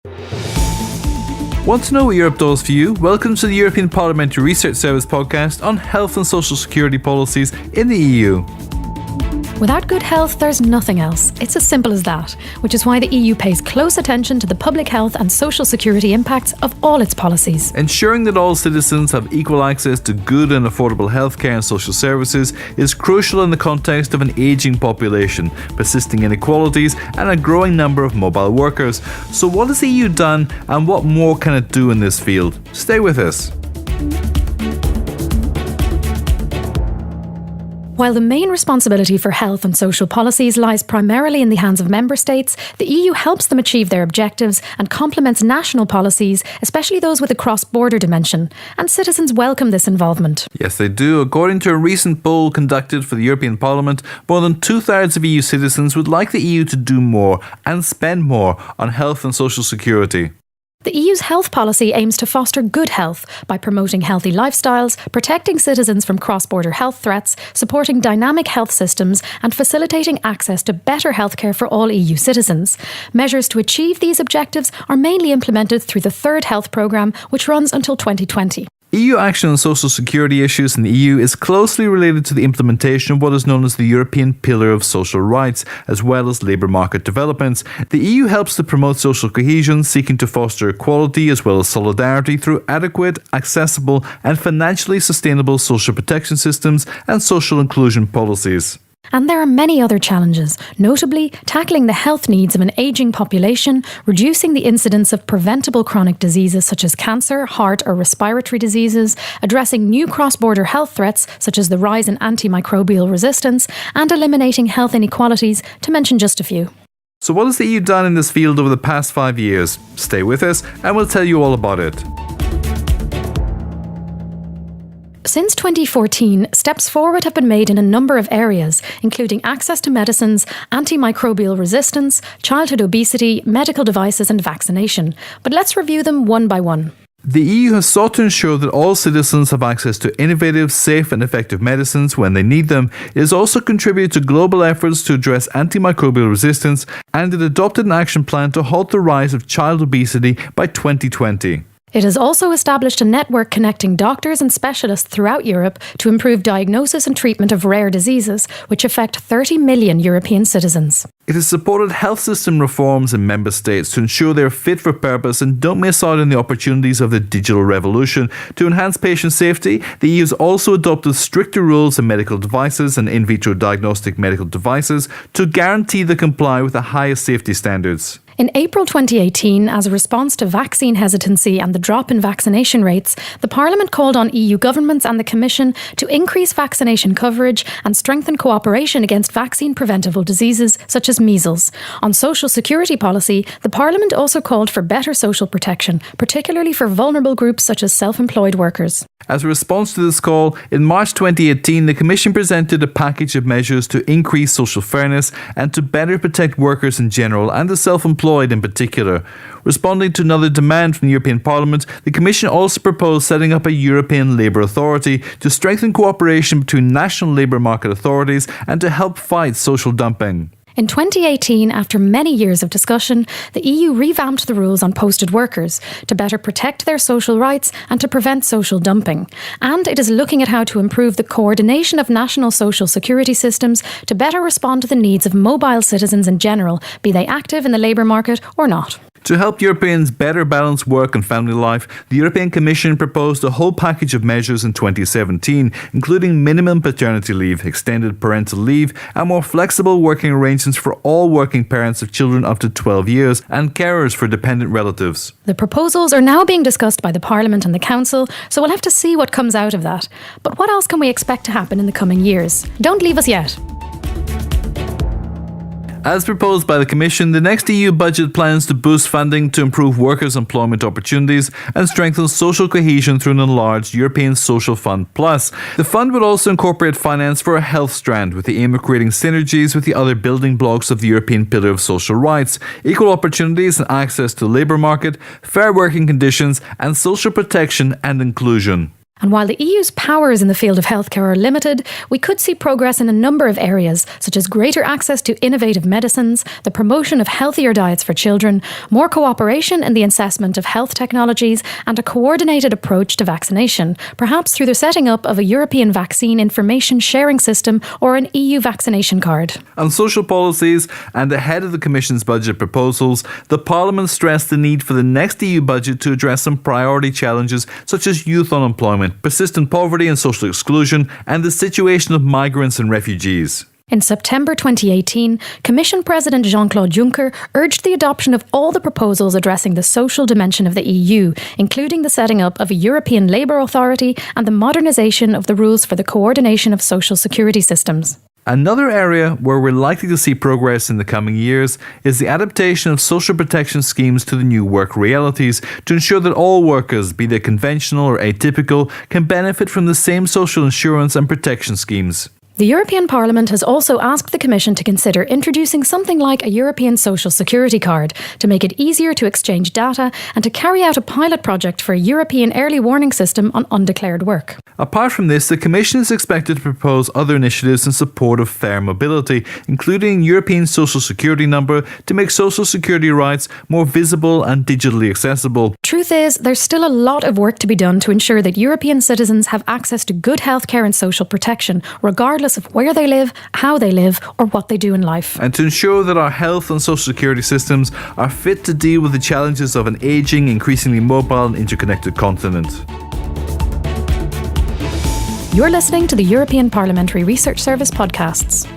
Want to know what Europe does for you? Welcome to the European Parliamentary Research Service podcast on health and social security policies in the EU. Without good health, there's nothing else. It's as simple as that, which is why the EU pays close attention to the public health and social security impacts of all its policies. Ensuring that all citizens have equal access to good and affordable healthcare and social services is crucial in the context of an ageing population, persisting inequalities, and a growing number of mobile workers. So what has the EU done, and what more can it do in this field? Stay with us. While the main responsibility for health and social policies lies primarily in the hands of member states, the EU helps them achieve their objectives and complements national policies, especially those with a cross-border dimension, and citizens welcome this involvement. Yes, they do. According to a recent poll conducted for the European Parliament, more than 2/3 of EU citizens would like the EU to do more and spend more on health and social security. The EU's health policy aims to foster good health by promoting healthy lifestyles, protecting citizens from cross-border health threats, supporting dynamic health systems, and facilitating access to better healthcare for all EU citizens. Measures to achieve these objectives are mainly implemented through the third health programme, which runs until 2020. EU action on social security issues in the EU is closely related to the implementation of what is known as the European Pillar of Social Rights, as well as labour market developments. The EU helps to promote social cohesion, seeking to foster equality as well as solidarity through adequate, accessible and financially sustainable social protection systems and social inclusion policies. And there are many other challenges, notably tackling the health needs of an ageing population, reducing the incidence of preventable chronic diseases such as cancer, heart or respiratory diseases, addressing new cross-border health threats such as the rise in antimicrobial resistance, and eliminating health inequalities, to mention just a few. So what has the EU done in this field over the past 5 years? Stay with us and we'll tell you all about it. Since 2014, steps forward have been made in a number of areas, including access to medicines, antimicrobial resistance, childhood obesity, medical devices and vaccination. But let's review them one by one. The EU has sought to ensure that all citizens have access to innovative, safe and effective medicines when they need them. It has also contributed to global efforts to address antimicrobial resistance, and it adopted an action plan to halt the rise of child obesity by 2020. It has also established a network connecting doctors and specialists throughout Europe to improve diagnosis and treatment of rare diseases, which affect 30 million European citizens. It has supported health system reforms in member states to ensure they are fit for purpose and don't miss out on the opportunities of the digital revolution. To enhance patient safety, the EU has also adopted stricter rules on medical devices and in vitro diagnostic medical devices to guarantee they comply with the highest safety standards. In April 2018, as a response to vaccine hesitancy and the drop in vaccination rates, the Parliament called on EU governments and the Commission to increase vaccination coverage and strengthen cooperation against vaccine-preventable diseases such as measles. On social security policy, the Parliament also called for better social protection, particularly for vulnerable groups such as self-employed workers. As a response to this call, in March 2018, the Commission presented a package of measures to increase social fairness and to better protect workers in general and the self-employed in particular. Responding to another demand from the European Parliament, the Commission also proposed setting up a European Labour Authority to strengthen cooperation between national labour market authorities and to help fight social dumping. In 2018, after many years of discussion, the EU revamped the rules on posted workers to better protect their social rights and to prevent social dumping. And it is looking at how to improve the coordination of national social security systems to better respond to the needs of mobile citizens in general, be they active in the labour market or not. To help Europeans better balance work and family life, the European Commission proposed a whole package of measures in 2017, including minimum paternity leave, extended parental leave, and more flexible working arrangements for all working parents of children up to 12 years, and carers for dependent relatives. The proposals are now being discussed by the Parliament and the Council, so we'll have to see what comes out of that. But what else can we expect to happen in the coming years? Don't leave us yet. As proposed by the Commission, the next EU budget plans to boost funding to improve workers' employment opportunities and strengthen social cohesion through an enlarged European Social Fund Plus. The fund would also incorporate finance for a health strand with the aim of creating synergies with the other building blocks of the European Pillar of Social Rights, equal opportunities and access to the labour market, fair working conditions and social protection and inclusion. And while the EU's powers in the field of healthcare are limited, we could see progress in a number of areas, such as greater access to innovative medicines, the promotion of healthier diets for children, more cooperation in the assessment of health technologies, and a coordinated approach to vaccination, perhaps through the setting up of a European vaccine information sharing system or an EU vaccination card. On social policies, and ahead of the Commission's budget proposals, the Parliament stressed the need for the next EU budget to address some priority challenges such as youth unemployment, persistent poverty and social exclusion, and the situation of migrants and refugees. In September 2018, Commission President Jean-Claude Juncker urged the adoption of all the proposals addressing the social dimension of the EU, including the setting up of a European Labour Authority and the modernisation of the rules for the coordination of social security systems. Another area where we're likely to see progress in the coming years is the adaptation of social protection schemes to the new work realities to ensure that all workers, be they conventional or atypical, can benefit from the same social insurance and protection schemes. The European Parliament has also asked the Commission to consider introducing something like a European Social Security Card to make it easier to exchange data and to carry out a pilot project for a European early warning system on undeclared work. Apart from this, the Commission is expected to propose other initiatives in support of fair mobility, including European Social Security Number to make social security rights more visible and digitally accessible. Truth is, there's still a lot of work to be done to ensure that European citizens have access to good healthcare and social protection, regardless of where they live, how they live, or what they do in life. And to ensure that our health and social security systems are fit to deal with the challenges of an ageing, increasingly mobile and interconnected continent. You're listening to the European Parliamentary Research Service podcasts.